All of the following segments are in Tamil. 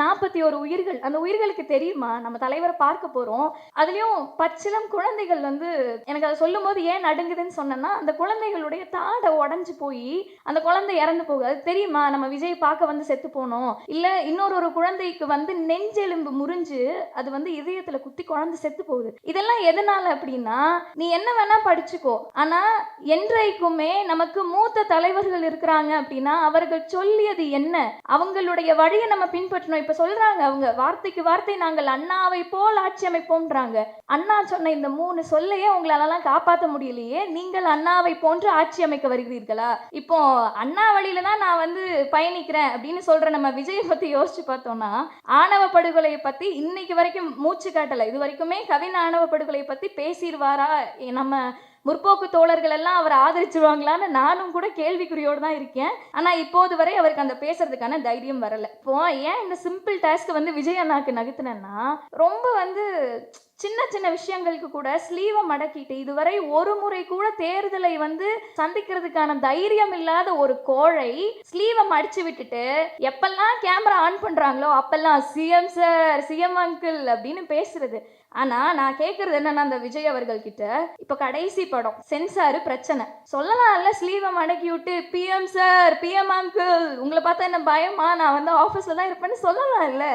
41 உயிர்கள். அந்த உயிர்களுக்கு தெரியுமா? நம்ம தலைவர பார்க்க போறோம். அதுலயும் பச்சிளம் குழந்தைகள் வந்து எனக்கு அத சொல்லும்போது ஏன் நடுங்குதுன்னு சொன்னேன்னா, அந்த குழந்தைகளுடைய தாடை உடைஞ்சு போயி, அந்த குழந்தை இறந்து போகுது. அது தெரியுமா? நம்ம விஜய் பார்க்க வந்து செத்து போனோம். இல்ல ஒரு குழந்தைக்கு வந்து நெஞ்செலும்பு முறிஞ்சு, அது வந்து இதயத்துல குத்தி குழந்தை செத்து போகுது. இதெல்லாம் எதனால அப்படின்னா, நீ என்ன வேணா படிச்சுக்கோ. ஆனா, என்றைக்குமே நமக்கு மூத்த தலைவர்கள் இருக்கிறாங்க அப்படின்னா, அவர்கள் சொல்லியது என்ன? அவங்களுடைய வழியை நம்ம பின்பற்றணும். இப்ப சொல்றாங்க அவங்க வார்த்தைக்கு வார்த்தை நாங்கள் அண்ணாவை போல் ஆட்சி அமைப்போம்ன்றாங்க. அண்ணா சொன்ன இந்த 3 சொல்லையே உங்களாலலாம் காப்பாற்ற முடியலையே, நீங்கள் அண்ணாவை போன்று ஆட்சி அமைக்க வருகிறீர்களா? இப்போ அண்ணா வழியில தான் நான் வந்து பயணிக்கிறேன் அப்படின்னு சொல்ற நம்ம விஜயை பத்தி யோசிச்சு பார்த்தோம்னா, ஆணவ படுகொலையை பத்தி இன்னைக்கு வரைக்கும் மூச்சு காட்டல. இது வரைக்குமே கவின் ஆணவ படுகொலையை பத்தி பேசிடுவாரா? நம்ம முற்போக்கு தோழர்கள் எல்லாம் அவரை ஆதரிச்சுருவாங்களான்னு நானும் கூட கேள்விக்குறியோடு தான் இருக்கேன். ஆனால் இப்போது வரை அவருக்கு அந்த பேசுறதுக்கான தைரியம் வரல. இப்போ ஏன் இந்த சிம்பிள் டாஸ்க் வந்து விஜய் அண்ணாக்கு நகர்த்தினேன்னா, ரொம்ப வந்து சின்ன சின்ன விஷயங்களுக்கு கூட ஸ்லீவை மடக்கிட்டு இதுவரை ஒரு முறை கூட தேர்தலை வந்து சந்திக்கிறதுக்கான தைரியம் இல்லாத ஒரு கோழை ஸ்லீவை மடிச்சு விட்டுட்டு எப்பெல்லாம் கேமரா ஆன் பண்றாங்களோ அப்பெல்லாம் சிஎம் சார், சிஎம் அங்கிள் அப்படின்னு பேசுறது. ஆனா நான் கேட்கறது என்னன்னா, அந்த விஜய் அவர்கள் கிட்ட இப்ப கடைசி படம் சென்சாரு பிரச்சனை சொல்லலாம்ல, ஸ்லீவை மடக்கி விட்டு பிஎம் சார், பிஎம் அங்கிள் உங்களை பார்த்தா என்ன பயமா, நான் வந்து ஆஃபீஸ்ல தான் இருப்பேன்னு சொல்லலாம் இல்ல.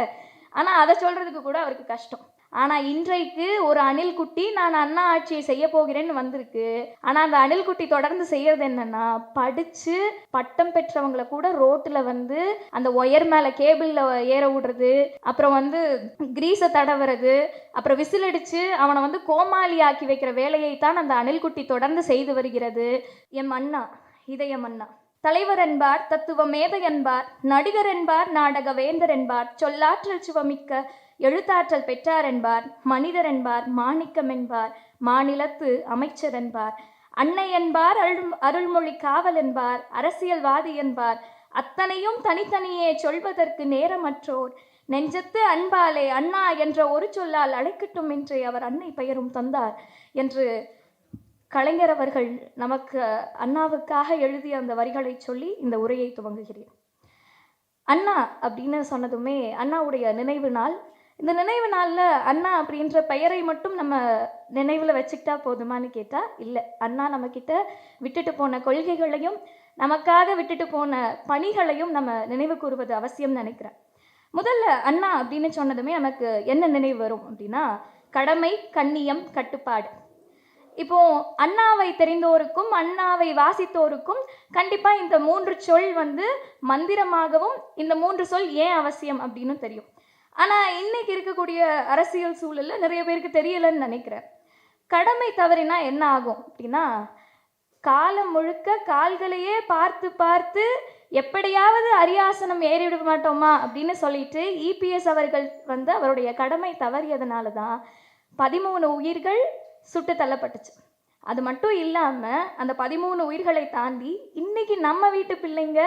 ஆனா அதை சொல்றதுக்கு கூட அவருக்கு கஷ்டம். ஆனால் இன்றைக்கு ஒரு அணில் குட்டி நான் அண்ணா ஆட்சியை செய்ய போகிறேன்னு வந்திருக்கு. ஆனால் அந்த அணில் குட்டி தொடர்ந்து செய்யறது என்னன்னா, படித்து பட்டம் பெற்றவங்களை கூட ரோட்டில் வந்து அந்த ஒயர் மேலே கேபிளில் ஏற விடுறது, அப்புறம் வந்து கிரீஸை தடவுறது, அப்புறம் விசில் அடித்து அவனை வந்து கோமாளி ஆக்கி வைக்கிற வேலையைத்தான் அந்த அணில் குட்டி தொடர்ந்து செய்து வருகிறது. எம் அண்ணா, இதயம் அண்ணா. தலைவர் என்பார், தத்துவ மேதை என்பார், நடிகர் என்பார், நாடக வேந்தர் என்பார், சொல்லாற்றல் சுவமிக்க எழுத்தாற்றல் பெற்றார் என்பார், மனிதர் என்பார், மாணிக்கம் என்பார், மாநிலத்து அமைச்சர் என்பார், அன்னை என்பார், அருள்மொழி காவல் என்பார், அரசியல்வாதி என்பார், அத்தனையும் தனித்தனியே சொல்வதற்கு நேரமற்றோர், நெஞ்சத்து அன்பாலே அண்ணா என்ற ஒரு சொல்லால் அழைக்கட்டும் என்று அவர் அன்னை பெயரும் தந்தார் என்று கலைஞர் அவர்கள் நமக்கு அண்ணாவுக்காக எழுதிய அந்த வரிகளை சொல்லி இந்த உரையை துவங்குகிறேன். அண்ணா அப்படின்னு சொன்னதுமே அண்ணாவுடைய நினைவு நாள். இந்த நினைவு நாளில் அண்ணா அப்படின்ற பெயரை மட்டும் நம்ம நினைவில் வச்சுக்கிட்டா போதுமானு கேட்டால் இல்லை. அண்ணா நம்மக்கிட்ட விட்டுட்டு போன கொள்கைகளையும் நமக்காக விட்டுட்டு போன பணிகளையும் நம்ம நினைவு கூறுவது அவசியம் நினைக்கிறேன். முதல்ல அண்ணா அப்படின்னு சொன்னதுமே நமக்கு என்ன நினைவு வரும் அப்படின்னா, கடமை, கண்ணியம், கட்டுப்பாடு. இப்போ அண்ணாவை தெரிந்தோருக்கும் அண்ணாவை வாசித்தோருக்கும் கண்டிப்பா இந்த 3 சொல் வந்து மந்திரமாகவும் இந்த 3 சொல் ஏன் அவசியம் அப்படின்னு தெரியும். ஆனா இன்னைக்கு இருக்கக்கூடிய அரசியல் சூழல்ல நிறைய பேருக்கு தெரியலன்னு நினைக்கிறேன். கடமை தவறினா என்ன ஆகும் அப்படின்னா, காலம் முழுக்க கால்களையே பார்த்து பார்த்து எப்படியாவது அரியாசனம் ஏறிவிட மாட்டோமா அப்படின்னு சொல்லிட்டு இபிஎஸ் அவர்கள் வந்து அவருடைய கடமை தவறியதுனால தான் 13 உயிர்கள் சுட்டு தள்ளப்பட்டுச்சு. அது மட்டும் இல்லாமல் அந்த 13 உயிர்களை தாண்டி இன்னைக்கு நம்ம வீட்டு பிள்ளைங்க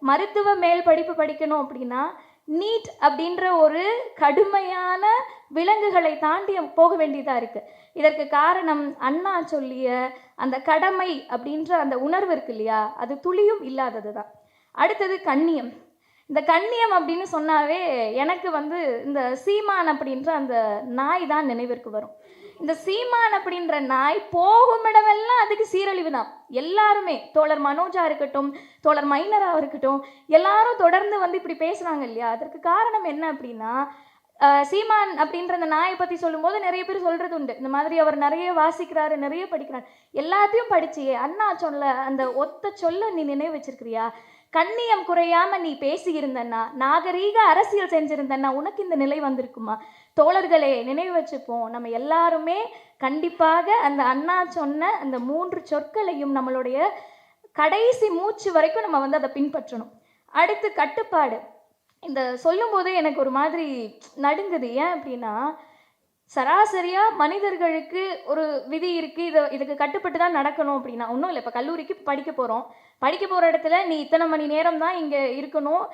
மருத்துவ மேல் படிப்பு படிக்கணும் அப்படின்னா நீட் அப்படின்ற ஒரு கடுமையான விலங்குகளை தாண்டி போக வேண்டியதாக இருக்குது. இதற்கு காரணம் அண்ணா சொல்லிய அந்த கடமை அப்படின்ற அந்த உணர்வு இருக்கு இல்லையா, அது துளியும் இல்லாதது தான். அடுத்தது கண்ணியம். இந்த கண்ணியம் அப்படின்னு சொன்னாவே எனக்கு வந்து இந்த சீமான் அப்படின்ற அந்த நாய் தான் நினைவிற்கு வரும். இந்த சீமான் அப்படின்ற நாய் போகும் இடமெல்லாம் அதுக்கு சீரழிவு தான். எல்லாருமே, தோழர் மனோஜா இருக்கட்டும், தோழர் மைனரா இருக்கட்டும், எல்லாரும் தொடர்ந்து வந்து இப்படி பேசுகிறாங்க இல்லையா. அதற்கு காரணம் என்ன அப்படின்னா, சீமான் அப்படின்ற அந்த நாயை பற்றி சொல்லும்போது நிறைய பேர் சொல்கிறது உண்டு, இந்த மாதிரி அவர் நிறைய வாசிக்கிறாரு, நிறைய படிக்கிறார். எல்லாத்தையும் படிச்சியே அண்ணா சொல்ல அந்த ஒத்த சொல்ல நீ நினைவு வச்சிருக்கிறியா? கண்ணியம் குறையாம நீ பேசியிருந்தன்னா, நாகரீக அரசியல் செஞ்சிருந்தன்னா உனக்கு இந்த நிலை வந்திருக்குமா? தோழர்களே, நினைவு வச்சுப்போம். நம்ம எல்லாருமே கண்டிப்பாக அந்த அண்ணா சொன்ன அந்த 3 சொற்களையும் நம்மளுடைய கடைசி மூச்சு வரைக்கும் நம்ம வந்து அதை பின்பற்றணும். அடுத்து கட்டுப்பாடு. இந்த சொல்லும் போதே எனக்கு ஒரு மாதிரி நடுங்குது. ஏன் அப்படின்னா, சராசரியாக மனிதர்களுக்கு ஒரு விதி இருக்குது, இதுக்கு கட்டுப்பட்டு தான் நடக்கணும் அப்படின்னா ஒன்றும் இல்லை. இப்போ கல்லூரிக்கு படிக்க போகிற இடத்துல நீ இத்தனை மணி நேரம் தான் இங்கே இருக்கணும்,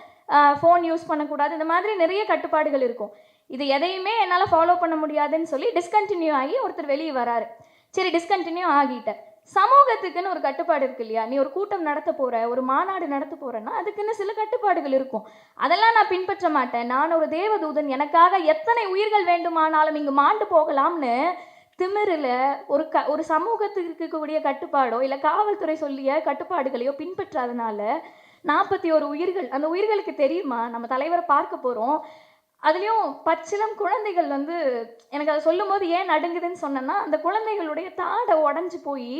ஃபோன் யூஸ் பண்ணக்கூடாது, இந்த மாதிரி நிறைய கட்டுப்பாடுகள் இருக்கும். இது எதையுமே என்னால் ஃபாலோ பண்ண முடியாதுன்னு சொல்லி டிஸ்கண்டினியூ ஆகி ஒருத்தர் வெளியே வராரு. சரி, டிஸ்கண்டினியூ ஆகிட்டேன். சமூகத்துக்குன்னு ஒரு கட்டுப்பாடு இருக்கு இல்லையா? நீ ஒரு கூட்டம் நடத்த போற, ஒரு மாநாடு நடத்த போறன்னா, அதுக்குன்னு சில கட்டுப்பாடுகள் இருக்கும். அதெல்லாம் நான் பின்பற்ற மாட்டேன். நான் ஒரு தேவதூதன். எனக்காக எத்தனை உயிர்கள் வேண்டுமானாலும் இங்கு மாண்டு போகலாம்னு திமிருல ஒரு சமூகத்துக்கு இருக்கக்கூடிய கட்டுப்பாடோ, இல்ல காவல்துறை சொல்லிய கட்டுப்பாடுகளையோ பின்பற்றாதனால 41 உயிர்கள். அந்த உயிர்களுக்கு தெரியுமா? நம்ம தலைவர பார்க்க போறோம். அதுலயும் பச்சிளம் குழந்தைகள் வந்து எனக்கு அத சொல்லும்போது ஏன் நடுங்குதுன்னு சொன்னேன்னா, அந்த குழந்தைகளுடைய தாட உடைஞ்சு போயி,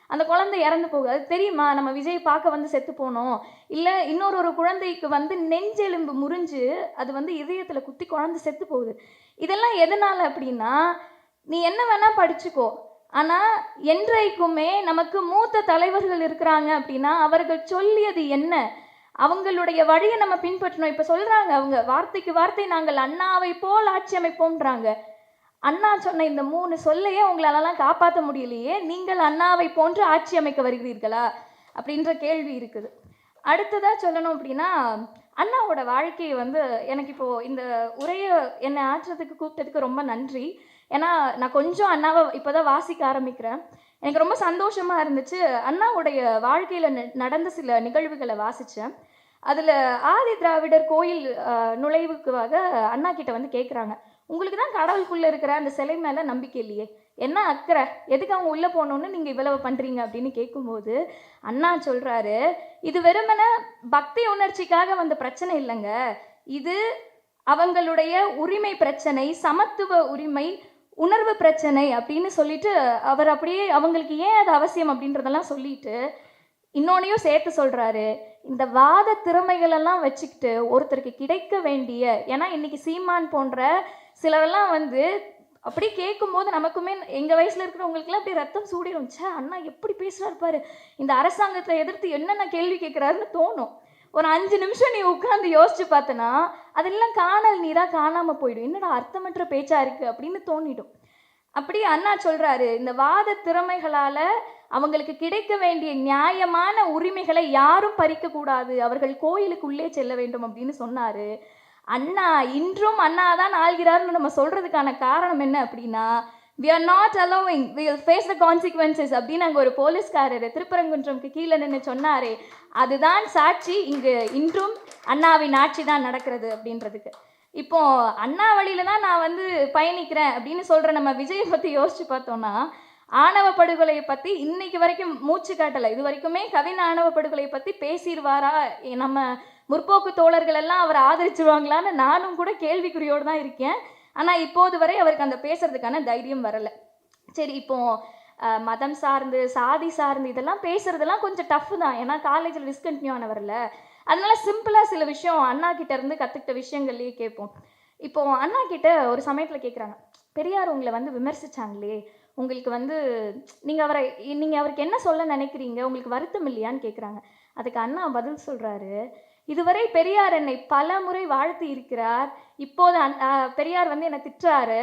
அந்த குழந்தை இறந்து போகுது. அது தெரியுமா? நம்ம விஜய் பார்க்க வந்து செத்து போனோம். இல்ல இன்னொரு குழந்தைக்கு வந்து நெஞ்செலும்பு முறிஞ்சு, அது வந்து இதயத்துல குத்தி குழந்தை செத்து போகுது. இதெல்லாம் எதனால அப்படின்னா, நீ என்ன வேணா படிச்சுக்கோ. ஆனா, என்றைக்குமே நமக்கு மூத்த தலைவர்கள் இருக்கிறாங்க அப்படின்னா, அவர்கள் சொல்லியது என்ன? அவங்களுடைய வழியை நம்ம பின்பற்றணும். இப்ப சொல்றாங்க அவங்க வார்த்தைக்கு வார்த்தை நாங்கள் அண்ணாவை போல் ஆட்சி அமைப்போம்ன்றாங்க. அண்ணா சொன்ன இந்த 3 சொல்லையே உங்களாலலாம் காப்பாற்ற முடியலையே, நீங்கள் அண்ணாவை போன்று ஆட்சி அமைக்க வருகிறீர்களா? அப்படின்ற கேள்வி இருக்குது. அடுத்ததா சொல்லணும் அப்படின்னா, அண்ணாவோட வாழ்க்கையை வந்து எனக்கு இப்போ இந்த உரையை என்னை ஆற்றுறதுக்கு கூப்பிட்டதுக்கு ரொம்ப நன்றி. ஏன்னா நான் கொஞ்சம் அண்ணாவை இப்போதான் வாசிக்க ஆரம்பிக்கிறேன். எனக்கு ரொம்ப சந்தோஷமா இருந்துச்சு. அண்ணாவுடைய வாழ்க்கையில் நடந்த சில நிகழ்வுகளை வாசித்தேன். அதில் ஆதி திராவிடர் கோயில் நுழைவுக்காக அண்ணா கிட்ட வந்து கேட்குறாங்க, உங்களுக்கு தான் கடவுளுக்குள்ளே இருக்கிற அந்த சிலை மேலே நம்பிக்கை இல்லையே, என்ன அக்கறை, எதுக்கு அவங்க உள்ளே போகணுன்னு நீங்கள் இவ்வளவு பண்ணுறீங்க அப்படின்னு கேட்கும்போது அண்ணா சொல்கிறாரு, இது வெறுமனே பக்தி உணர்ச்சிக்காக வந்த பிரச்சனை இல்லைங்க, இது அவங்களுடைய உரிமை பிரச்சனை, சமத்துவ உரிமை, உணர்வு பிரச்சனை அப்படின்னு சொல்லிட்டு அவர் அப்படியே அவங்களுக்கு ஏன் அது அவசியம் அப்படின்றதெல்லாம் சொல்லிட்டு இன்னொன்னையும் சேர்த்து சொல்கிறாரு, இந்த வாத திறமைகளெல்லாம் வச்சுக்கிட்டு ஒருத்தருக்கு கிடைக்க வேண்டிய, ஏன்னா இன்னைக்கு சீமான் போன்ற சிலரெல்லாம் வந்து அப்படி கேட்கும்போது நமக்குமே எங்கள் வயசில் இருக்கிறவங்களுக்குலாம் அப்படியே ரத்தம் சூடிடும். ச்சே, அண்ணா எப்படி பேசுகிறாரு பாரு, இந்த அரசாங்கத்தை எதிர்த்து என்னென்ன கேள்வி கேட்குறாருன்னு தோணும். ஒரு 5 நிமிஷம் நீ உட்காந்து யோசிச்சு பார்த்தனா அதெல்லாம் காணல் நீராக காணாமல் போயிடும். என்னடா அர்த்தமற்ற பேச்சா இருக்குது அப்படின்னு தோணிடும். அப்படி அண்ணா சொல்கிறாரு, இந்த வாத திறமைகளால் அவங்களுக்கு கிடைக்க வேண்டிய நியாயமான உரிமைகளை யாரும் பறிக்கக்கூடாது, அவர்கள் கோயிலுக்குள்ளே செல்ல வேண்டும் அப்படின்னு சொன்னார். அண்ணா இன்றும் அண்ணா தான் ஆள்கிறார்னு நம்ம சொல்கிறதுக்கான காரணம் என்ன அப்படின்னா, we are not allowing, we will face the consequences அப்படின்னு அங்கே ஒரு போலீஸ்காரர் திருப்பரங்குன்றம்க்கு கீழே நின்று சொன்னாரே, அதுதான் சாட்சி இங்கு இன்றும் அண்ணாவின் ஆட்சி தான் நடக்கிறது அப்படின்றதுக்கு. இப்போ அண்ணா வழியில தான் நான் வந்து பயணிக்கிறேன் அப்படின்னு சொல்கிற நம்ம விஜயை பற்றி யோசிச்சு பார்த்தோன்னா, ஆணவ படுகொலையை பற்றி இன்னைக்கு வரைக்கும் மூச்சு காட்டலை. இது வரைக்குமே கவின் ஆணவ படுகொலையை பற்றி பேசிடுவாரா, நம்ம முற்போக்கு தோழர்கள் எல்லாம் அவரை ஆதரிச்சுருவாங்களான்னு நானும் கூட கேள்விக்குறியோடு தான் இருக்கேன். ஆனால் இப்போது வரை அவருக்கு அந்த பேசுறதுக்கான தைரியம் வரலை. சரி, இப்போ மதம் சார்ந்து சாதி சார்ந்து இதெல்லாம் பேசுறதெல்லாம் கொஞ்சம் டஃப் தான், ஏன்னா காலேஜில் டிஸ்கண்டினியூ ஆனவரில். அதனால சிம்பிளாக சில விஷயம் அண்ணா கிட்ட இருந்து கற்றுக்கிட்ட விஷயங்கள்லேயே கேட்போம். இப்போ அண்ணா கிட்ட ஒரு சமயத்தில் கேட்குறாங்க, பெரியார் உங்களை வந்து விமர்சித்தாங்களே, உங்களுக்கு வந்து நீங்கள் அவருக்கு என்ன சொல்ல நினைக்கிறீங்க, உங்களுக்கு வருத்தம் இல்லையான்னு கேட்குறாங்க. அதுக்கு அண்ணா பதில் சொல்கிறாரு, இதுவரை பெரியார் என்னை பல முறை வாழ்த்தி இருக்கிறார், இப்போது பெரியார் வந்து என்னை திட்டுறாரு,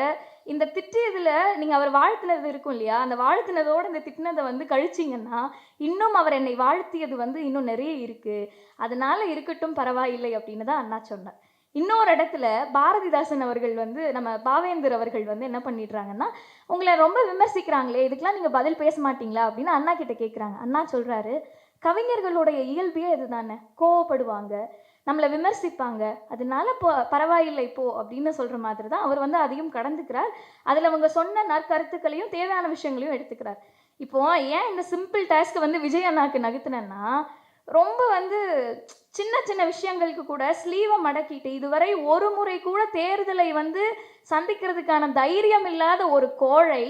இந்த திட்டியதில் நீங்கள் அவர் வாழ்த்தினது இருக்கும் இல்லையா, அந்த வாழ்த்தினதோடு இந்த திட்டினதை வந்து கழிச்சிங்கன்னா இன்னும் அவர் என்னை வாழ்த்தியது வந்து இன்னும் நிறைய இருக்குது, அதனால் இருக்கட்டும் பரவாயில்லை அப்படின்னு தான் அண்ணா சொன்னார். இன்னொரு இடத்துல பாரதிதாசன் அவர்கள் வந்து நம்ம பாவேந்தர் அவர்கள் வந்து என்ன பண்ணிடுறாங்கன்னா, உங்களை ரொம்ப விமர்சிக்கிறாங்களே, இதுக்கெல்லாம் நீங்கள் பதில் பேச மாட்டீங்களா அப்படின்னு அண்ணா கிட்ட கேட்குறாங்க. அண்ணா சொல்கிறாரு, கவிஞர்களுடைய இயல்பே இதுதானே, கோவப்படுவாங்க, நம்மளை விமர்சிப்பாங்க, அதனால பரவாயில்லை போ அப்படின்னு சொல்கிற மாதிரி தான் அவர் வந்து அதையும் கடந்துக்கிறார். அதில் அவங்க சொன்ன நற்கருத்துக்களையும் தேவையான விஷயங்களையும் எடுத்துக்கிறார். இப்போது ஏன் இந்த சிம்பிள் டாஸ்க்கை வந்து விஜய் அண்ணாக்கு நகர்த்தினேன்னா, ரொம்ப வந்து சின்ன சின்ன விஷயங்களுக்கு கூட ஸ்லீவை மடக்கிட்டு இதுவரை ஒரு முறை கூட தேர்தலை வந்து சந்திக்கிறதுக்கான தைரியம் இல்லாத ஒரு கோழை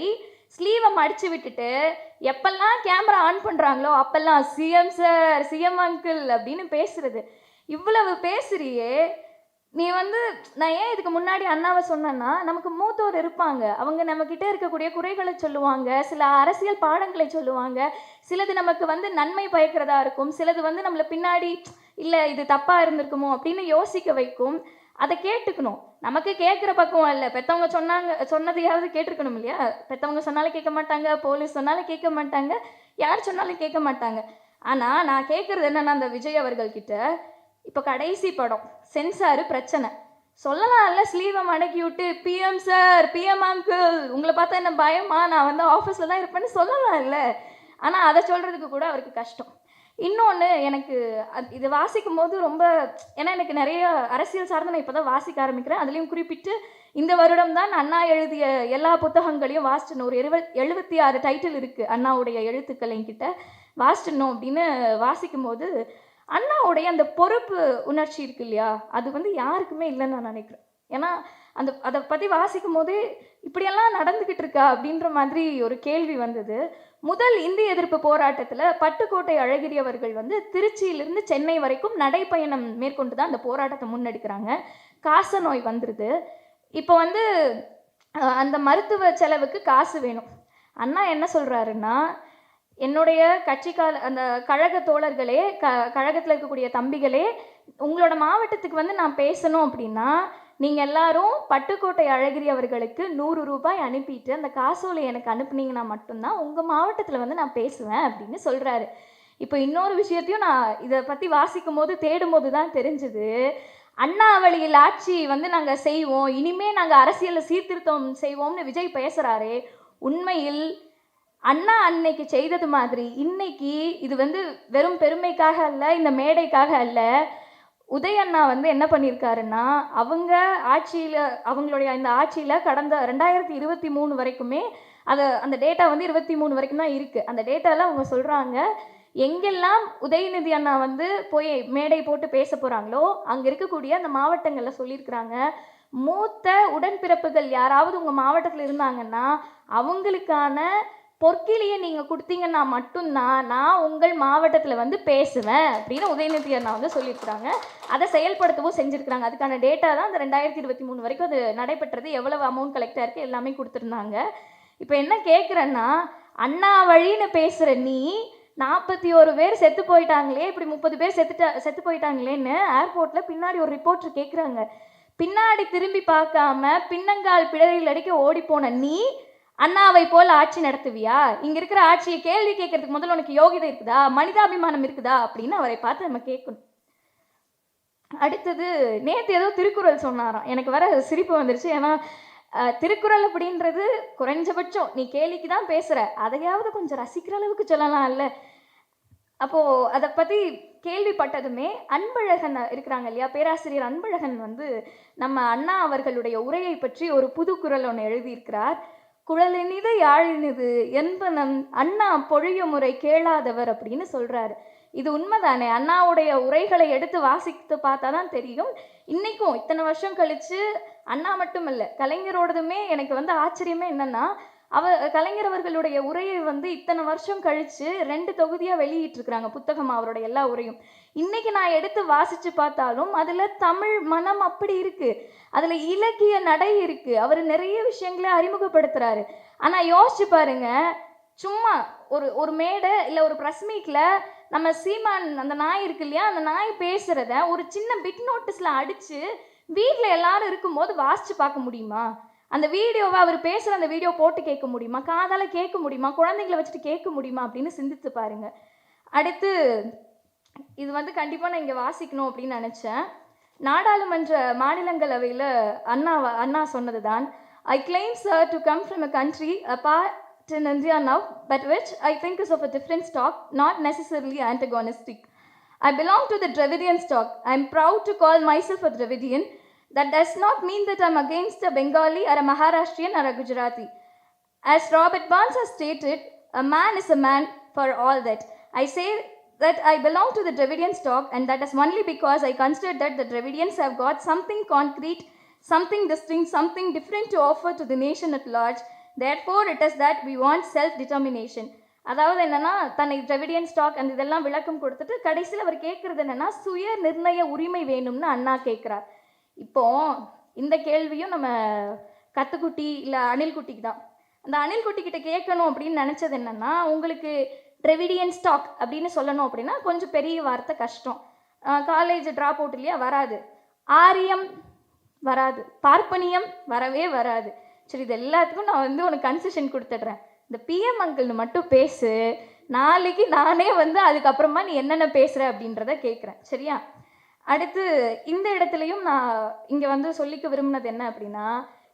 ஸ்லீவை மடித்து விட்டுட்டு எப்பெல்லாம் கேமரா ஆன் பண்ணுறாங்களோ அப்பெல்லாம் சிஎம் சார், சிஎம் அங்கிள் அப்படின்னு பேசுறது. இவ்வளவு பேசுறியே நீ வந்து, நான் ஏன் இதுக்கு முன்னாடி அண்ணாவை சொன்னேன்னா, நமக்கு மூத்தோர் இருப்பாங்க, அவங்க நம்மக்கிட்ட இருக்கக்கூடிய குறைகளை சொல்லுவாங்க, சில அரசியல் பாடங்களை சொல்லுவாங்க, சிலது நமக்கு வந்து நன்மை பயக்கிறதா இருக்கும், சிலது வந்து நம்மளை பின்னாடி இல்லை இது தப்பாக இருந்திருக்குமோ அப்படின்னு யோசிக்க வைக்கும். அதை கேட்டுக்கணும். நமக்கு கேட்குற பக்கம் இல்லை, பெற்றவங்க சொன்னதையாவது கேட்டிருக்கணும் இல்லையா. பெற்றவங்க சொன்னாலும் கேட்க மாட்டாங்க, போலீஸ் சொன்னாலும் கேட்க மாட்டாங்க, யார் சொன்னாலும் கேட்க மாட்டாங்க. ஆனால் நான் கேட்குறது என்னென்னா, அந்த விஜய் அவர்கள்கிட்ட இப்போ கடைசி படம் சென்சாரு பிரச்சனை சொல்லலாம்ல, ஸ்லீவை மடக்கி விட்டு பிஎம் சார், பிஎம் அங்கிள், உங்களை பார்த்தா என்ன பயமா, நான் வந்து ஆஃபீஸில் தான் இருப்பேன்னு சொல்லலாம் இல்லை. ஆனால் அதை சொல்கிறதுக்கு கூட அவருக்கு கஷ்டம். இன்னொன்று எனக்கு இது வாசிக்கும் போது ரொம்ப, ஏன்னா எனக்கு நிறைய அரசியல் சார்ந்து நான் இப்போ தான் வாசிக்க ஆரம்பிக்கிறேன். அதுலேயும் குறிப்பிட்டு இந்த வருடம் தான் அண்ணா எழுதிய எல்லா புத்தகங்களையும் வாசிச்சிடணும். ஒரு 76 டைட்டில் இருக்குது அண்ணாவுடைய எழுத்துக்கள் என்கிட்ட. வாசிச்சிடணும் அப்படின்னு வாசிக்கும்போது அண்ணாவுடைய அந்த பொறுப்பு உணர்ச்சி இருக்கு இல்லையா, அது வந்து யாருக்குமே இல்லைன்னு நான் நினைக்கிறேன். ஏன்னா அதை பற்றி வாசிக்கும் போதே இப்படியெல்லாம் நடந்துக்கிட்டு இருக்கா அப்படின்ற மாதிரி ஒரு கேள்வி வந்தது. முதல் இந்திய எதிர்ப்பு போராட்டத்தில் பட்டுக்கோட்டை அழகிரி அவர்கள் வந்து திருச்சியிலிருந்து சென்னை வரைக்கும் நடைப்பயணம் மேற்கொண்டு தான் அந்த போராட்டத்தை முன்னெடுக்கிறாங்க. காச நோய் வந்துடுது. இப்போ வந்து அந்த மருத்துவ செலவுக்கு காசு வேணும். அண்ணா என்ன சொல்கிறாருன்னா, என்னுடைய அந்த கழக தோழர்களே, கழகத்தில் இருக்கக்கூடிய தம்பிகளே, உங்களோட மாவட்டத்துக்கு வந்து நான் பேசணும் அப்படின்னா நீங்கள் எல்லாரும் பட்டுக்கோட்டை அழகிரி அவர்களுக்கு 100 ரூபாய் அனுப்பிட்டு அந்த காசோலை எனக்கு அனுப்புனீங்கன்னா மட்டும்தான் உங்கள் மாவட்டத்தில் வந்து நான் பேசுவேன் அப்படின்னு சொல்கிறாரு. இப்போ இன்னொரு விஷயத்தையும் நான் இதை பற்றி வாசிக்கும் போது தேடும் போது தான் தெரிஞ்சுது. அண்ணா வழியில் ஆட்சி வந்து நாங்கள் செய்வோம், இனிமேல் நாங்கள் அரசியலில் சீர்திருத்தம் செய்வோம்னு விஜய் பேசுகிறாரே, உண்மையில் அண்ணா அன்னைக்கு செய்தது மாதிரி இன்னைக்கு இது வந்து வெறும் பெருமைக்காக அல்ல, இந்த மேடைக்காக அல்ல. உதய அண்ணா வந்து என்ன பண்ணியிருக்காருன்னா, அவங்க ஆட்சியில், அவங்களுடைய இந்த ஆட்சியில் கடந்த 2023 வரைக்குமே அந்த டேட்டா வந்து 23 வரைக்கும் தான் இருக்குது. அந்த டேட்டாவில் அவங்க சொல்கிறாங்க, எங்கெல்லாம் உதயநிதி அண்ணா வந்து போய் மேடை போட்டு பேச போகிறாங்களோ அங்கே இருக்கக்கூடிய அந்த மாவட்டங்களில் சொல்லியிருக்கிறாங்க, மூத்த உடன்பிறப்புகள் யாராவது உங்கள் மாவட்டத்தில் இருந்தாங்கன்னா அவங்களுக்கான பொற்கிளியை நீங்கள் கொடுத்தீங்கன்னா மட்டும்தான் நான் உங்கள் மாவட்டத்தில் வந்து பேசுவேன் அப்படின்னு உதயநிதி அண்ணா வந்து சொல்லியிருக்கிறாங்க. அதை செயல்படுத்தவும் செஞ்சுருக்கிறாங்க. அதுக்கான டேட்டா தான் அந்த 2023 வரைக்கும் அது நடைபெற்றது, எவ்வளவு அமௌண்ட் கலெக்ட் ஆயிருக்கு எல்லாமே கொடுத்துருந்தாங்க. இப்போ என்ன கேட்குறேன்னா, அண்ணா வழின்னு பேசுகிற நீ 41 பேர் செத்து போயிட்டாங்களே, இப்படி 30 பேர் செத்து போயிட்டாங்களேன்னு ஏர்போர்ட்டில் பின்னாடி ஒரு ரிப்போர்ட்டர் கேட்குறாங்க. பின்னாடி திரும்பி பார்க்காம பின்னங்கால் பிடரில் அடிக்க ஓடி போன நீ அண்ணாவை போல் ஆட்சி நடத்துவியா? இங்கே இருக்கிற ஆட்சியை கேள்வி கேட்கறதுக்கு முதல்ல உனக்கு யோகிதை இருக்குதா, மனிதாபிமானம் இருக்குதா அப்படின்னு அவரை பார்த்து நம்ம கேட்கணும். அடுத்தது நேற்று ஏதோ திருக்குறள் சொன்னாராம். எனக்கு வர சிரிப்பு வந்துருச்சு. ஏன்னா திருக்குறள் அப்படின்றது குறைஞ்சபட்சம் நீ கேள்விக்கு தான் பேசுகிற, அதையாவது கொஞ்சம் ரசிக்கிற அளவுக்கு சொல்லலாம் இல்லை? அப்போது அதை பற்றி கேள்விப்பட்டதுமே அன்பழகன் இருக்கிறாங்க இல்லையா, பேராசிரியர் அன்பழகன் வந்து நம்ம அண்ணா அவர்களுடைய உரையை பற்றி ஒரு புது குறள் ஒன்று எழுதியிருக்கிறார். குழலினிது யாழினிது என்பனம் அண்ணா பொழிய முறை கேளாதவர் அப்படின்னு சொல்கிறாரு. இது உண்மைதானே? அண்ணாவுடைய உரைகளை எடுத்து வாசித்து பார்த்தா தான் தெரியும். இன்றைக்கும் இத்தனை வருஷம் கழித்து அண்ணா மட்டும் இல்லை, கலைஞரோடதுமே எனக்கு வந்து ஆச்சரியமே என்னென்னா, கலைஞர் அவர்களுடைய உரையை வந்து இத்தனை வருஷம் கழித்து 2 தொகுதியாக வெளியிட்டிருக்கிறாங்க புத்தகமாக அவருடைய எல்லா உரையும். இன்றைக்கி நான் எடுத்து வாசித்து பார்த்தாலும் அதில் தமிழ் மனம் அப்படி இருக்குது, அதில் இலக்கிய நடை இருக்குது, அவர் நிறைய விஷயங்களை அறிமுகப்படுத்துகிறாரு. ஆனால் யோசிச்சு பாருங்க, சும்மா ஒரு மேடை இல்லை ஒரு ப்ரெஸ் மீட்டில் நம்ம சீமான் அந்த நாய் இருக்கு இல்லையா, அந்த நாய் பேசுகிறத ஒரு சின்ன பிட் நோட்டீஸில் அடித்து வீட்டில் எல்லாரும் இருக்கும்போது வாசித்து பார்க்க முடியுமா? அந்த வீடியோவை அவர் பேசுகிற அந்த வீடியோ போட்டு கேட்க முடியுமா? காதால் கேட்க முடியுமா? குழந்தைங்களை வச்சுட்டு கேட்க முடியுமா அப்படின்னு சிந்தித்து பாருங்கள். அடுத்து இது வந்து கண்டிப்பாக நான் இங்கே வாசிக்கணும் அப்படின்னு நினச்சேன். நாடாளுமன்ற மாநிலங்களவையில் அண்ணா சொன்னது தான், I claim sir to come from a country apart in India now, but which I think is of a different stock, not necessarily antagonistic. I belong to the Dravidian stock. I am proud to call myself a Dravidian. That does not mean that I am against a Bengali or a Maharashtrian or a Gujarati. As Robert Burns has stated, a man is a man for all that. I say that I belong to the Dravidian stock, and that is only because I consider that the Dravidians have got something concrete, something distinct, something different to offer to the nation at large. Therefore, it is that we want self-determination. அதாவது என்னென்னா, தன்னை திராவிடியன் ஸ்டாக் அந்த இதெல்லாம் விளக்கம் கொடுத்துட்டு கடைசியில் அவர் கேட்குறது என்னென்னா, சுய நிர்ணய உரிமை வேணும்னு அண்ணா கேட்குறார். இப்போது இந்த கேள்வியும் நம்ம கத்துக்குட்டி இல்லை அணில்குட்டிக்கு தான். அந்த அணில்குட்டிக்கிட்ட கேட்கணும் அப்படின்னு நினச்சது என்னென்னா, உங்களுக்கு திராவிடியன் ஸ்டாக் அப்படின்னு சொல்லணும் அப்படின்னா கொஞ்சம் பெரிய வார்த்தை கஷ்டம். காலேஜ் ட்ராப் அவுட் இல்லையா, வராது. ஆரியம் வராது, பார்ப்பனியம் வரவே வராது. சரி, இது எல்லாத்துக்கும் நான் வந்து உனக்கு கன்செஷன் கொடுத்துட்றேன், இந்த பிஎம் அங்கிள்னு மட்டும் பேசு, நாளைக்கு நானே வந்து அதுக்கப்புறமா நீ என்னென்ன பேசுகிற அப்படின்றத கேட்குறேன், சரியா? அடுத்து இந்த இடத்துலையும் நான் இங்கே வந்து சொல்லிக்க விரும்பினது என்ன அப்படின்னா,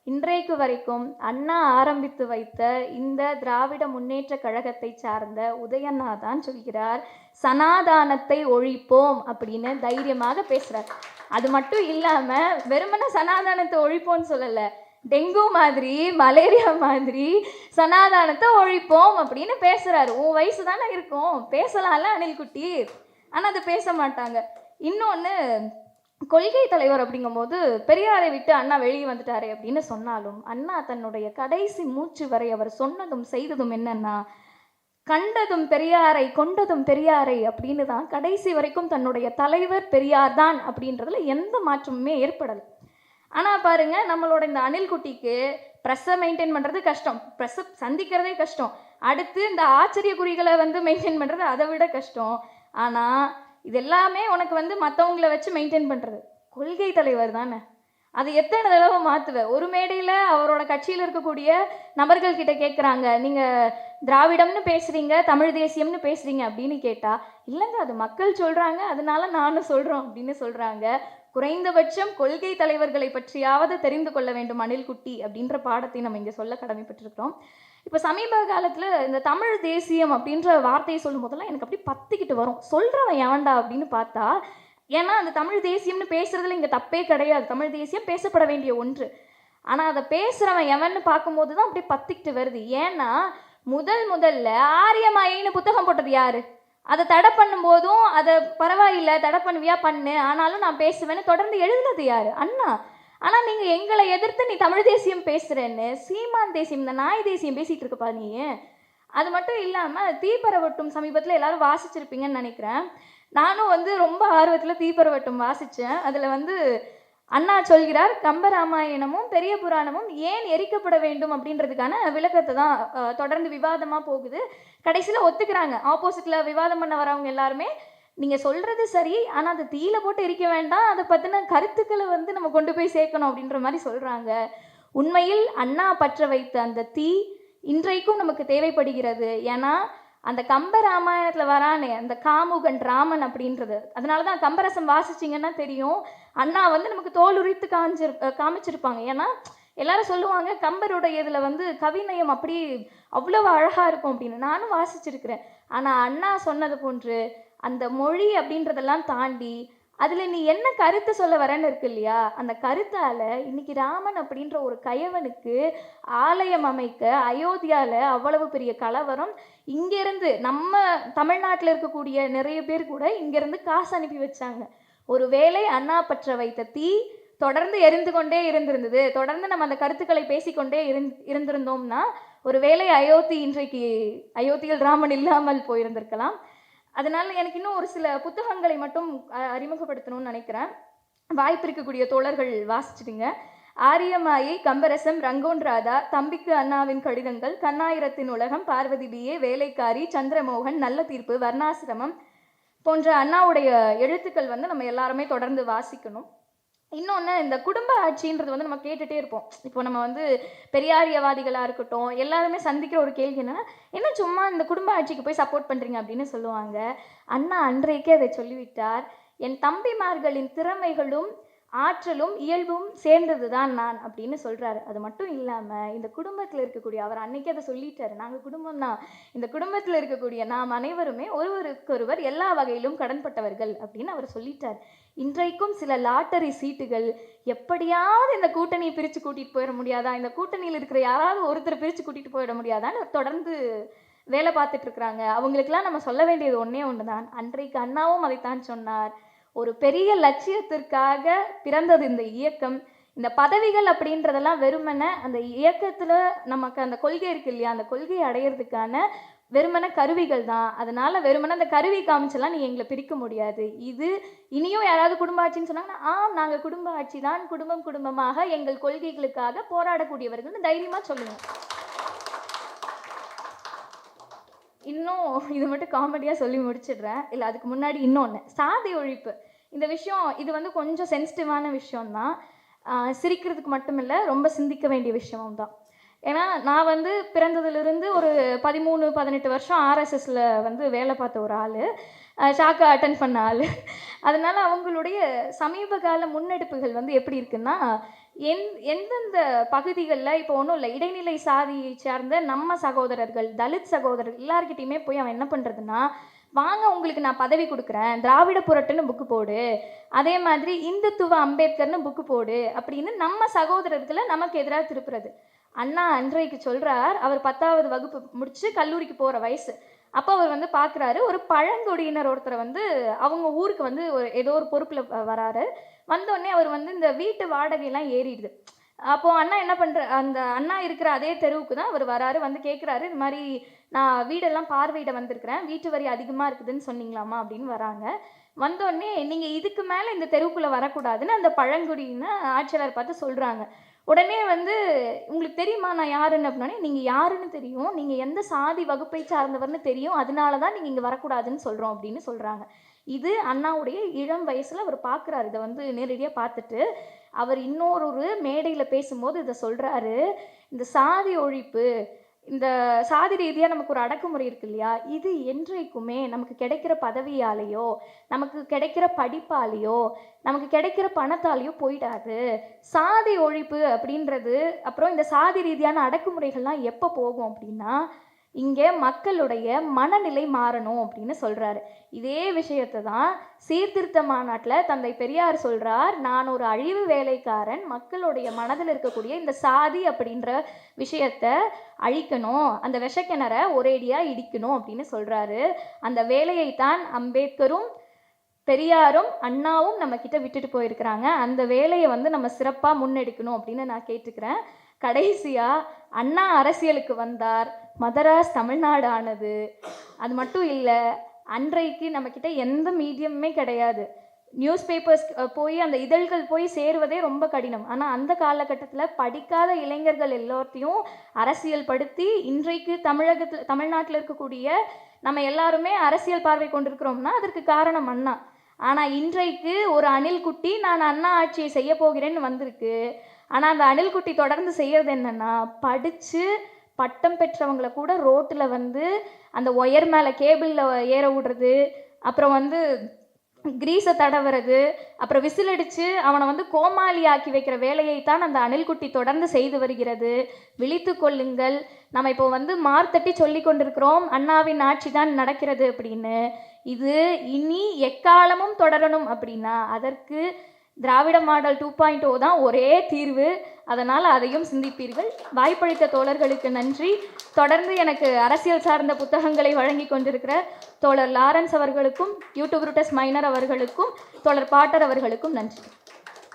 இன்றைக்கு வரைக்கும் அண்ணா ஆரம்பித்து வைத்த இந்த திராவிட முன்னேற்ற கழகத்தை சார்ந்த உதயண்ணா தான் சொல்கிறார், சனாதானத்தை ஒழிப்போம் அப்படின்னு தைரியமாக பேசுறார். அது மட்டும் இல்லாம வெறுமனே சனாதானத்தை ஒழிப்போம்னு சொல்லல, டெங்கு மாதிரி மலேரியா மாதிரி சனாதானத்தை ஒழிப்போம் அப்படின்னு பேசுறாரு. உன் வயசு தானே இருக்கும், பேசலாம்ல அணில்குட்டி. ஆனா அதை பேச மாட்டாங்க. இன்னொன்று, கொள்கை தலைவர் அப்படிங்கும்போது பெரியாரை விட்டு அண்ணா வெளியே வந்துட்டாரே அப்படின்னு சொன்னாலும், அண்ணா தன்னுடைய கடைசி மூச்சு வரை அவர் சொன்னதும் செய்ததும் என்னன்னா, கண்டதும் பெரியாரை கொண்டதும் பெரியாரை அப்படின்னு தான் கடைசி வரைக்கும் தன்னுடைய தலைவர் பெரியார் தான் அப்படின்றதுல எந்த மாற்றமுமே ஏற்படலை. ஆனால் பாருங்க, நம்மளோட இந்த அணில்குட்டிக்கு ப்ரெஸ்ஸை மெயின்டைன் பண்ணுறது கஷ்டம், ப்ரெஸ்ஸை சந்திக்கிறதே கஷ்டம், அடுத்து இந்த ஆச்சரிய குறிகளை வந்து மெயின்டைன் பண்ணுறது அதை விட கஷ்டம். ஆனால் இது எல்லாமே உனக்கு வந்து மற்றவங்கள வச்சு மெயின்டைன் பண்ணுறது கொள்கை தலைவர் தானே. அது எத்தனை தடவை மாற்றுவேன். ஒரு மேடையில் அவரோட கட்சியில் இருக்கக்கூடிய நபர்கள் கிட்ட கேட்குறாங்க, நீங்கள் திராவிடம்னு பேசுகிறீங்க, தமிழ் தேசியம்னு பேசுகிறீங்க அப்படின்னு கேட்டால், இல்லைங்க அது மக்கள் சொல்கிறாங்க அதனால நானும் சொல்கிறோம் அப்படின்னு சொல்கிறாங்க. குறைந்தபட்சம் கொள்கை தலைவர்களை பற்றியாவது தெரிந்து கொள்ள வேண்டும் அணில்குட்டி அப்படின்ற பாடத்தை நம்ம இங்கே சொல்ல கடமைப்பட்டிருக்கிறோம். இப்போ சமீப காலத்தில் இந்த தமிழ் தேசியம் அப்படின்ற வார்த்தையை சொல்லும் போதெல்லாம் எனக்கு அப்படி பத்திக்கிட்டு வரும். சொல்கிறவன் எவன்டா அப்படின்னு பார்த்தா, ஏன்னா அந்த தமிழ் தேசியம்னு பேசுறதுல இங்கே தப்பே கிடையாது, தமிழ் தேசியம் பேசப்பட வேண்டிய ஒன்று. ஆனால் அதை பேசுகிறவன் எவன்னு பார்க்கும்போது தான் அப்படியே பத்திக்கிட்டு வருது. ஏன்னா முதல்ல ஆரியமாயின்னு புத்தகம் போட்டது யாரு? அதை தடை பண்ணும்போதும் அதை பரவாயில்லை தடை பண்ணுவியா பண்ணு, ஆனாலும் நான் பேசுவேன்னு தொடர்ந்து எழுதுனது யாரு? அண்ணா. ஆனால் நீங்கள் எங்களை எதிர்த்து நீ தமிழ் தேசியம் பேசுகிறேன்னு சீமான் தேசியம், இந்த நாய் தேசியம் பேசிகிட்டு இருக்கப்பா நீ. அது மட்டும் இல்லாமல் தீப்பரவட்டும் சமீபத்தில் எல்லாரும் வாசிச்சிருப்பீங்கன்னு நினைக்கிறேன். நானும் வந்து ரொம்ப ஆர்வத்தில் தீப்பரவட்டும் வாசித்தேன். அதில் வந்து அண்ணா சொல்கிறார், கம்பராமாயணமும் பெரிய புராணமும் ஏன் எரிக்கப்பட வேண்டும் அப்படின்றதுக்கான விளக்கத்தை தான் தொடர்ந்து விவாதமாக போகுது. கடைசியில் ஒத்துக்கிறாங்க. ஆப்போசிட்டில் விவாதம் பண்ண வரவங்க எல்லாருமே, நீங்கள் சொல்கிறது சரி, ஆனால் அதை தீயில போட்டு எரிக்க வேண்டாம், அதை பற்றின கருத்துக்களை வந்து நம்ம கொண்டு போய் சேர்க்கணும் அப்படின்ற மாதிரி சொல்கிறாங்க. உண்மையில் அண்ணா பற்ற வைத்த அந்த தீ இன்றைக்கும் நமக்கு தேவைப்படுகிறது. ஏன்னா அந்த கம்ப ராமாயணத்தில் வரானே அந்த காமுகன் ராமன் அப்படின்றது, அதனால தான் கம்பரசம் வாசிச்சிங்கன்னா தெரியும், அண்ணா வந்து நமக்கு தோல் உரித்து காமிச்சிருப்பாங்க. ஏன்னா எல்லாரும் சொல்லுவாங்க கம்பருடைய இதில் வந்து கவிநயம் அப்படி அவ்வளவு அழகாக இருக்கும் அப்படின்னு. நானும் வாசிச்சிருக்கிறேன். ஆனால் அண்ணா சொன்னது போன்று அந்த மொழி அப்படின்றதெல்லாம் தாண்டி அதில் நீ என்ன கருத்து சொல்ல வரேன்னு இருக்கு இல்லையா, அந்த கருத்தால் இன்னைக்கு ராமன் அப்படின்ற ஒரு கயவனுக்கு ஆலயம் அமைக்க அயோத்தியாவில் அவ்வளவு பெரிய கலவரம். இங்கேருந்து நம்ம தமிழ்நாட்டில் இருக்கக்கூடிய நிறைய பேர் கூட இங்கேருந்து காசு அனுப்பி வச்சாங்க. ஒரு வேளை அண்ணா பற்ற வைத்த தீ தொடர்ந்து எரிந்து கொண்டே இருந்திருந்தது, தொடர்ந்து நம்ம அந்த கருத்துக்களை பேசிக்கொண்டே இருந்திருந்தோம்னா ஒரு வேளை இன்றைக்கு அயோத்தியில் ராமன் இல்லாமல் போயிருந்திருக்கலாம். அதனால் எனக்கு இன்னும் ஒரு சில புத்தகங்களை மட்டும் அறிமுகப்படுத்தணும்னு நினைக்கிறேன். வாய்ப்பு இருக்கக்கூடிய தோழர்கள் வாசிச்சிடுங்க. ஆரியமாயை, கம்பரசம், ரங்கோன் ராதா, தம்பிக்கு அண்ணாவின் கடிதங்கள், கண்ணாயிரத்தின் உலகம், பார்வதி பிஏ, வேலைக்காரி, சந்திரமோகன், நல்ல தீர்ப்பு, வர்ணாசிரமம் போன்ற அண்ணாவுடைய எழுத்துக்கள் வந்து நம்ம எல்லாருமே தொடர்ந்து வாசிக்கணும். இன்னொன்று, இந்த குடும்ப ஆட்சின்றது வந்து நம்ம கேட்டுகிட்டே இருப்போம். இப்போ நம்ம வந்து பெரியாரியவாதிகளாக இருக்கட்டும் எல்லாருமே சந்திக்கிற ஒரு கேள்வி என்னென்னா, என்ன சும்மா இந்த குடும்ப ஆட்சிக்கு போய் சப்போர்ட் பண்ணுறீங்க அப்படின்னு சொல்லுவாங்க. அண்ணா அன்றைக்கே அதை சொல்லிவிட்டார், என் தம்பிமார்களின் திறமைகளும் ஆற்றலும் இயல்பும் சேர்ந்தது தான் நான் அப்படின்னு சொல்கிறாரு. அது மட்டும் இல்லாமல் இந்த குடும்பத்தில் இருக்கக்கூடிய, அவர் அன்னைக்கே அதை சொல்லிட்டாரு, நாங்கள் குடும்பம் தான், இந்த குடும்பத்தில் இருக்கக்கூடிய நாம் அனைவருமே ஒருவருக்கொருவர் எல்லா வகையிலும் கடன்பட்டவர்கள் அப்படின்னு அவர் சொல்லிட்டார். இன்றைக்கும் சில லாட்டரி சீட்டுகள் எப்படியாவது இந்த கூட்டணியை பிரித்து கூட்டிகிட்டு போயிட முடியாதா, இந்த கூட்டணியில் இருக்கிற யாராவது ஒருத்தர் பிரித்து கூட்டிகிட்டு போயிட முடியாதான்னு தொடர்ந்து வேலை பார்த்துட்டு இருக்கிறாங்க. அவங்களுக்கெல்லாம் நம்ம சொல்ல வேண்டியது ஒன்றே ஒன்று தான், அன்றைக்கு அண்ணாவும் அதைத்தான் சொன்னார், ஒரு பெரிய லட்சியத்திற்காக பிறந்தது இந்த இயக்கம். இந்த பதவிகள் அப்படின்றதெல்லாம் வெறுமனை அந்த இயக்கத்தில் நமக்கு அந்த கொள்கை இருக்கு இல்லையா, அந்த கொள்கையை அடையிறதுக்கான வெறுமனை கருவிகள் தான். அதனால வெறுமனை அந்த கருவி காமிச்செல்லாம் நீ எங்களை பிரிக்க முடியாது. இது இனியும் யாராவது குடும்ப ஆட்சின்னு சொன்னாங்கன்னா, நாங்கள் குடும்ப ஆட்சி தான், குடும்பமாக எங்கள் கொள்கைகளுக்காக போராடக்கூடியவர்கள்னு தைரியமாக சொல்லுங்க. இன்னும் இது மட்டும் காமெடியாக சொல்லி முடிச்சிடுறேன். இல்லை, அதுக்கு முன்னாடி இன்னொன்று, சாதி ஒழிப்பு. இந்த விஷயம் இது வந்து கொஞ்சம் சென்சிட்டிவான விஷயம்தான். சிரிக்கிறதுக்கு மட்டும் இல்லை, ரொம்ப சிந்திக்க வேண்டிய விஷயமும் தான். ஏன்னா நான் வந்து பிறந்ததுலேருந்து ஒரு 13-18 வருஷம் ஆர்எஸ்எஸில் வந்து வேலை பார்த்த ஒரு ஆள், ஷாக்கா அட்டன் பண்ண ஆள். அதனால் அவங்களுடைய சமீப கால முன்னெடுப்புகள் வந்து எப்படி இருக்குன்னா, எந்தெந்த பகுதிகளில் இப்போ ஒன்றும் இல்லை, இடைநிலை சாதியை சார்ந்த நம்ம சகோதரர்கள், தலித் சகோதரர்கள் எல்லார்கிட்டையுமே போய் அவன் என்ன பண்ணுறதுன்னா, வாங்க உங்களுக்கு நான் பதவி கொடுக்குறேன், திராவிட புரட்டுன்னு புக்கு போடு, அதே மாதிரி இந்துத்துவ அம்பேத்கர்னு புக்கு போடு அப்படின்னு நம்ம சகோதரர்களை நமக்கு எதிராக திருப்புறது. அண்ணா அன்றைக்கு சொல்கிறார், அவர் 10வது வகுப்பு முடித்து கல்லூரிக்கு போகிற வயசு. அப்போ அவர் வந்து பார்க்குறாரு, ஒரு பழங்குடியினர் ஒருத்தரை வந்து அவங்க ஊருக்கு வந்து ஏதோ ஒரு பொறுப்பில் வராரு. வந்தோடனே அவர் வந்து இந்த வீட்டு வாடகைலாம் ஏறிடுது. அப்போது அண்ணா என்ன அந்த அண்ணா இருக்கிற அதே தெருவுக்கு தான் அவர் வராரு. வந்து கேட்குறாரு, இது மாதிரி நான் வீடெல்லாம் பார்வையிட வந்திருக்கிறேன், வீட்டு வரி அதிகமாக இருக்குதுன்னு சொன்னீங்களாமா அப்படின்னு வராங்க. வந்தோடனே நீங்கள் இதுக்கு மேலே இந்த தெருவுக்குள்ளே வரக்கூடாதுன்னு அந்த பழங்குடியின ஆட்சியாளர் பார்த்து சொல்கிறாங்க. உடனே வந்து உங்களுக்கு தெரியுமா நான் யாருன்னு அப்படின்னோடனே, நீங்கள் யாருன்னு தெரியும், நீங்கள் எந்த சாதி வகுப்பை சார்ந்தவர்னு தெரியும், அதனால தான் நீங்கள் இங்கே வரக்கூடாதுன்னு சொல்கிறோம் அப்படின்னு சொல்கிறாங்க. இது அண்ணாவுடைய இளம் வயசில் அவர் பார்க்குறாரு. இதை வந்து நேரடியாக பார்த்துட்டு அவர் இன்னொரு மேடையில் பேசும்போது இதை சொல்கிறாரு, இந்த சாதி ஒழிப்பு, இந்த சாதி ரீதியாக நமக்கு ஒரு அடக்குமுறை இருக்கு இல்லையா, இது என்றைக்குமே நமக்கு கிடைக்கிற பதவியாலேயோ, நமக்கு கிடைக்கிற படிப்பாலேயோ, நமக்கு கிடைக்கிற பணத்தாலேயோ போயிடாது. சாதி ஒழிப்பு அப்படின்றது, அப்புறம் இந்த சாதி ரீதியான அடக்குமுறைகள்லாம் எப்போ போகும் அப்படின்னா, இங்கே மக்களுடைய மனநிலை மாறணும் அப்படின்னு சொல்கிறாரு. இதே விஷயத்தை தான் சீர்திருத்த மாநாட்டில் தந்தை பெரியார் சொல்கிறார், நான் ஒரு அழிவு வேலைக்காரன், மக்களுடைய மனதில் இருக்கக்கூடிய இந்த சாதி அப்படின்ற விஷயத்தை அழிக்கணும், அந்த விஷக்கிணற ஒரேடியாக இடிக்கணும் அப்படின்னு சொல்கிறாரு. அந்த வேலையைத்தான் அம்பேத்கரும் பெரியாரும் அண்ணாவும் நம்மக்கிட்ட விட்டுட்டு போயிருக்கிறாங்க. அந்த வேலையை வந்து நம்ம சிறப்பாக முன்னெடுக்கணும் அப்படின்னு நான் கேட்டுக்கிறேன். கடைசியாக அண்ணா அரசியலுக்கு வந்தார், மதராஸ் தமிழ்நாடு ஆனது. அது மட்டும் இல்லை, அன்றைக்கு நம்மக்கிட்ட எந்த மீடியமுமே கிடையாது. நியூஸ் பேப்பர்ஸ் போய் அந்த இதழ்கள் போய் சேருவதே ரொம்ப கடினம். ஆனால் அந்த காலகட்டத்தில் படிக்காத இளைஞர்கள் எல்லாத்தையும் அரசியல் படுத்தி இன்றைக்கு தமிழ்நாட்டில் இருக்கக்கூடிய நம்ம எல்லாருமே அரசியல் பார்வை கொண்டிருக்கிறோம்னா அதற்கு காரணம் அண்ணா. ஆனால் இன்றைக்கு ஒரு அணில் குட்டி நான் அண்ணா ஆட்சியை செய்ய போகிறேன்னு வந்திருக்கு. ஆனால் அந்த அணில் குட்டி தொடர்ந்து செய்கிறது என்னென்னா, படித்து பட்டம் பெற்றவங்களை கூட ரோட்டில் வந்து அந்த ஒயர் மேலே கேபிளில் ஏற விடுறது, அப்புறம் வந்து கிரீஸை தடவுறது, அப்புறம் விசில் அடித்து அவனை வந்து கோமாளி ஆக்கி வைக்கிற வேலையைத்தான் அந்த அணில்குட்டி தொடர்ந்து செய்து வருகிறது. விழித்து கொள்ளுங்கள். நம்ம இப்போ வந்து மார்த்தட்டி சொல்லி கொண்டிருக்கிறோம் அண்ணாவின் ஆட்சி தான் நடக்கிறது அப்படின்னு. இது இனி எக்காலமும் தொடரணும் அப்படின்னா அதற்கு திராவிட மாடல் 2.0 தான் ஒரே தீர்வு. அதனால் அதையும் சிந்திப்பீர்கள். வாய்ப்பளித்த தோழர்களுக்கு நன்றி. தொடர்ந்து எனக்கு அரசியல் சார்ந்த புத்தகங்களை வழங்கி கொண்டிருக்கிற தோழர் லாரன்ஸ் அவர்களுக்கும், யூடியூப் ரூட்டஸ் மைனர் அவர்களுக்கும், தோழர் பாட்டர் அவர்களுக்கும் நன்றி.